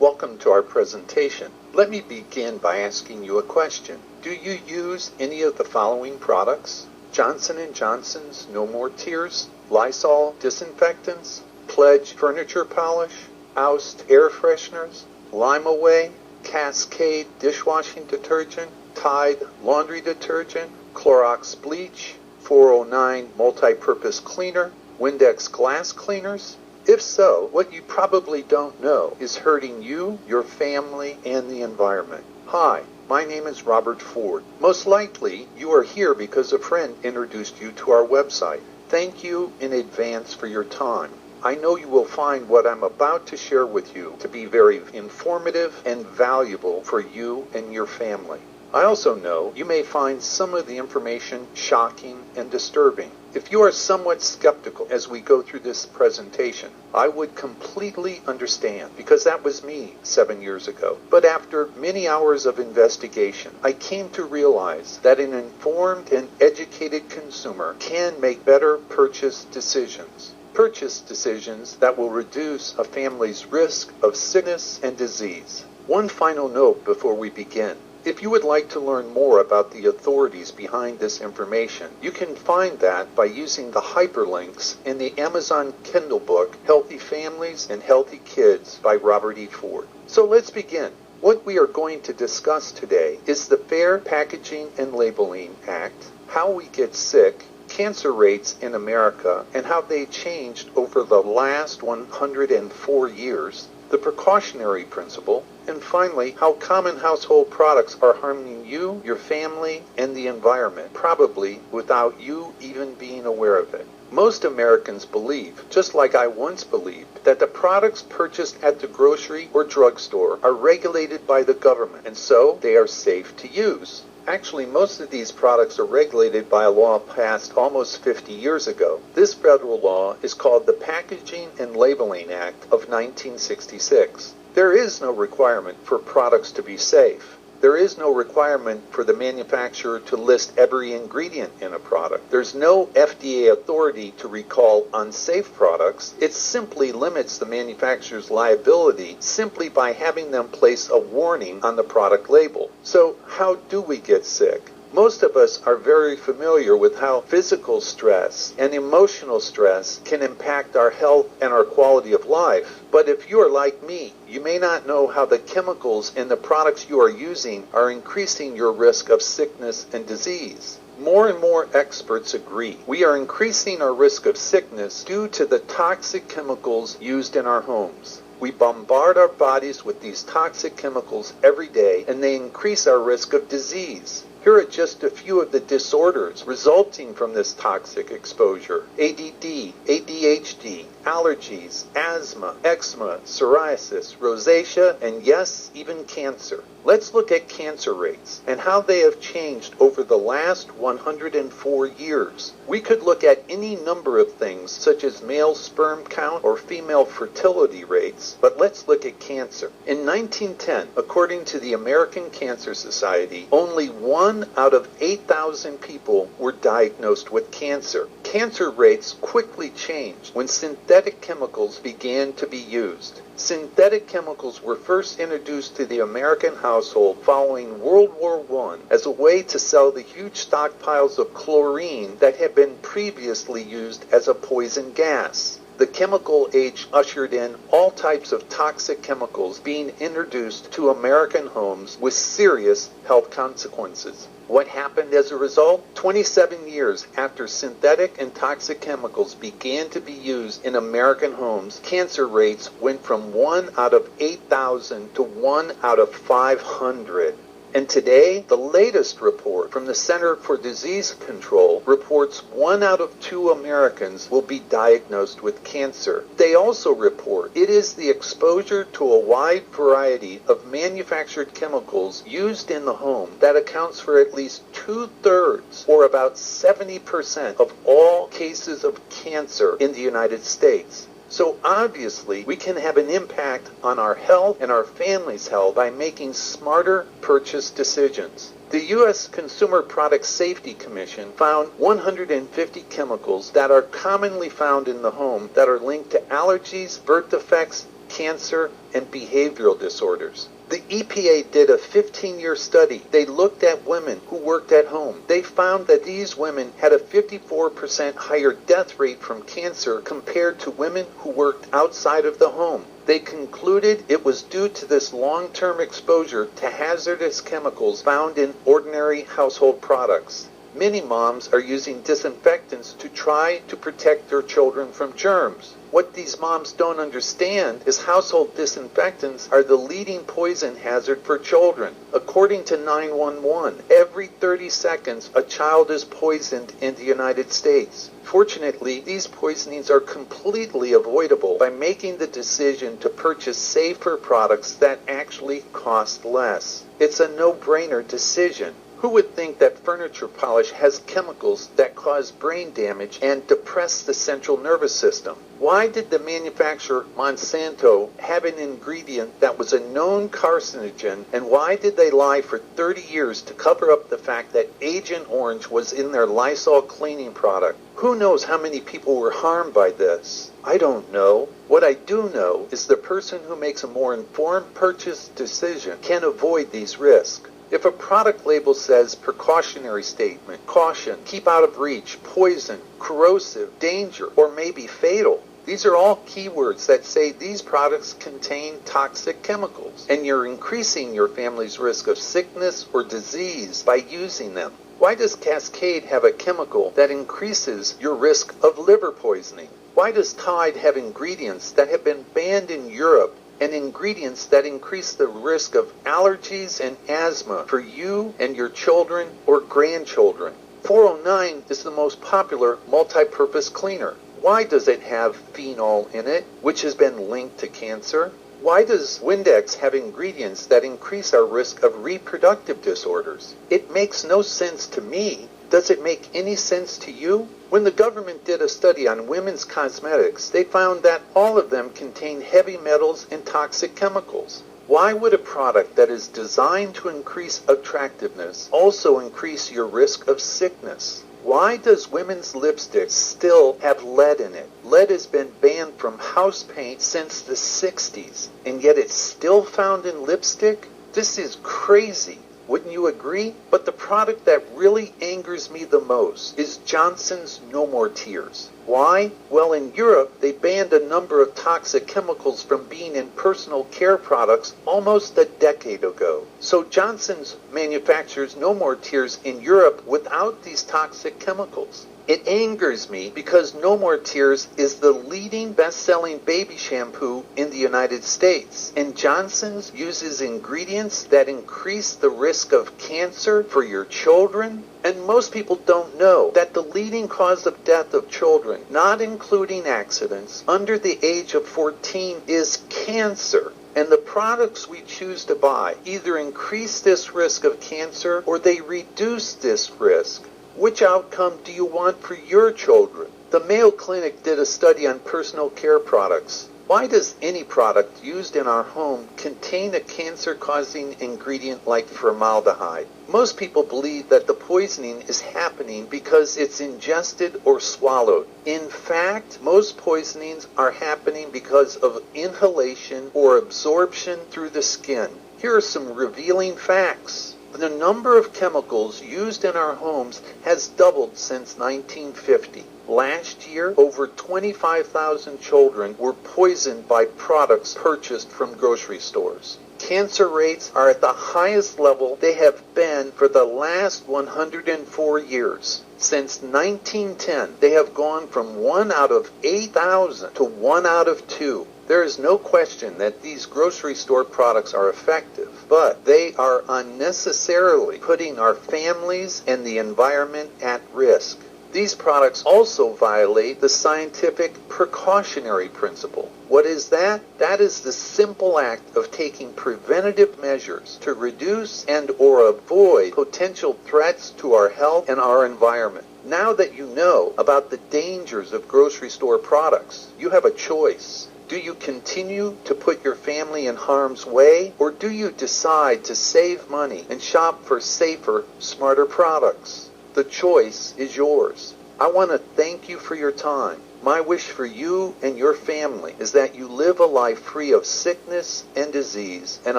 Welcome to our presentation. Let me begin by asking you a question. Do you use any of the following products? Johnson & Johnson's No More Tears, Lysol disinfectants, Pledge furniture polish, Oust air fresheners, Lime-A-Way, Cascade dishwashing detergent, Tide laundry detergent, Clorox bleach, 409 multi-purpose cleaner, Windex glass cleaners? If so, what you probably don't know is hurting you, your family, and the environment. Hi, my name is Robert Ford. Most likely, you are here because a friend introduced you to our website. Thank you in advance for your time. I know you will find what I'm about to share with you to be very informative and valuable for you and your family. I also know you may find some of the information shocking and disturbing. If you are somewhat skeptical as we go through this presentation, I would completely understand because that was me 7 years ago. But after many hours of investigation, I came to realize that an informed and educated consumer can make better purchase decisions. Purchase decisions that will reduce a family's risk of sickness and disease. One final note before we begin. If you would like to learn more about the authorities behind this information, you can find that by using the hyperlinks in the Amazon Kindle book, Healthy Families and Healthy Kids by Robert E. Ford. So let's begin. What we are going to discuss today is the Fair Packaging and Labeling Act, how we get sick, cancer rates in America, and how they changed over the last 104 years, the precautionary principle, and finally, how common household products are harming you, your family, and the environment, probably without you even being aware of it. Most Americans believe, just like I once believed, that the products purchased at the grocery or drugstore are regulated by the government, and so they are safe to use. Actually, most of these products are regulated by a law passed almost 50 years ago. This federal law is called the Packaging and Labeling Act of 1966. There is no requirement for products to be safe. There is no requirement for the manufacturer to list every ingredient in a product. There's no FDA authority to recall unsafe products. It simply limits the manufacturer's liability simply by having them place a warning on the product label. So how do we get sick? Most of us are very familiar with how physical stress and emotional stress can impact our health and our quality of life. But if you are like me, you may not know how the chemicals in the products you are using are increasing your risk of sickness and disease. More and more experts agree we are increasing our risk of sickness due to the toxic chemicals used in our homes. We bombard our bodies with these toxic chemicals every day, and they increase our risk of disease. Here are just a few of the disorders resulting from this toxic exposure: ADD, ADHD, allergies, asthma, eczema, psoriasis, rosacea, and yes, even cancer. Let's look at cancer rates and how they have changed over the last 104 years. We could look at any number of things such as male sperm count or female fertility rates, but let's look at cancer. In 1910, according to the American Cancer Society, only 1 out of 8,000 people were diagnosed with cancer. Cancer rates quickly changed when synthetic chemicals began to be used. Synthetic chemicals were first introduced to the American household following World War I as a way to sell the huge stockpiles of chlorine that had been previously used as a poison gas. The chemical age ushered in all types of toxic chemicals being introduced to American homes with serious health consequences. What happened as a result? 27 years after synthetic and toxic chemicals began to be used in American homes, cancer rates went from 1 out of 8,000 to 1 out of 500. And today, the latest report from the Center for Disease Control reports 1 out of 2 Americans will be diagnosed with cancer. They also report it is the exposure to a wide variety of manufactured chemicals used in the home that accounts for at least 2/3, or about 70% of all cases of cancer in the United States. So obviously, we can have an impact on our health and our family's health by making smarter purchase decisions. The U.S. Consumer Product Safety Commission found 150 chemicals that are commonly found in the home that are linked to allergies, birth defects, cancer, and behavioral disorders. The EPA did a 15-year study. They looked at women who worked at home. They found that these women had a 54% higher death rate from cancer compared to women who worked outside of the home. They concluded it was due to this long-term exposure to hazardous chemicals found in ordinary household products. Many moms are using disinfectants to try to protect their children from germs. What these moms don't understand is household disinfectants are the leading poison hazard for children. According to 911, every 30 seconds a child is poisoned in the United States. Fortunately, these poisonings are completely avoidable by making the decision to purchase safer products that actually cost less. It's a no-brainer decision. Who would think that furniture polish has chemicals that cause brain damage and depress the central nervous system? Why did the manufacturer Monsanto have an ingredient that was a known carcinogen, and why did they lie for 30 years to cover up the fact that Agent Orange was in their Lysol cleaning product? Who knows how many people were harmed by this? I don't know. What I do know is the person who makes a more informed purchase decision can avoid these risks. If a product label says precautionary statement, caution, keep out of reach, poison, corrosive, danger, or maybe fatal, these are all keywords that say these products contain toxic chemicals, and you're increasing your family's risk of sickness or disease by using them. Why does Cascade have a chemical that increases your risk of liver poisoning? Why does Tide have ingredients that have been banned in Europe and ingredients that increase the risk of allergies and asthma for you and your children or grandchildren? 409 is the most popular multi-purpose cleaner. Why does it have phenol in it, which has been linked to cancer? Why does Windex have ingredients that increase our risk of reproductive disorders? It makes no sense to me. Does it make any sense to you? When the government did a study on women's cosmetics, they found that all of them contain heavy metals and toxic chemicals. Why would a product that is designed to increase attractiveness also increase your risk of sickness? Why does women's lipstick still have lead in it? Lead has been banned from house paint since the 60s, and yet it's still found in lipstick? This is crazy. Wouldn't you agree? But the product that really angers me the most is Johnson's No More Tears. Why? Well, in Europe, they banned a number of toxic chemicals from being in personal care products almost a decade ago. So Johnson's manufactures No More Tears in Europe without these toxic chemicals. It angers me because No More Tears is the leading best-selling baby shampoo in the United States, and Johnson's uses ingredients that increase the risk of cancer for your children. And most people don't know that the leading cause of death of children, not including accidents, under the age of 14 is cancer. And the products we choose to buy either increase this risk of cancer or they reduce this risk. Which outcome do you want for your children? The Mayo Clinic did a study on personal care products. Why does any product used in our home contain a cancer-causing ingredient like formaldehyde? Most people believe that the poisoning is happening because it's ingested or swallowed. In fact, most poisonings are happening because of inhalation or absorption through the skin. Here are some revealing facts. The number of chemicals used in our homes has doubled since 1950. Last year, over 25,000 children were poisoned by products purchased from grocery stores. Cancer rates are at the highest level they have been for the last 104 years. Since 1910, they have gone from 1 out of 8,000 to 1 out of 2. There is no question that these grocery store products are effective, but they are unnecessarily putting our families and the environment at risk. These products also violate the scientific precautionary principle. What is that? That is the simple act of taking preventative measures to reduce and or avoid potential threats to our health and our environment. Now that you know about the dangers of grocery store products, you have a choice. Do you continue to put your family in harm's way, or do you decide to save money and shop for safer, smarter products? The choice is yours. I want to thank you for your time. My wish for you and your family is that you live a life free of sickness and disease, and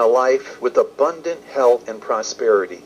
a life with abundant health and prosperity.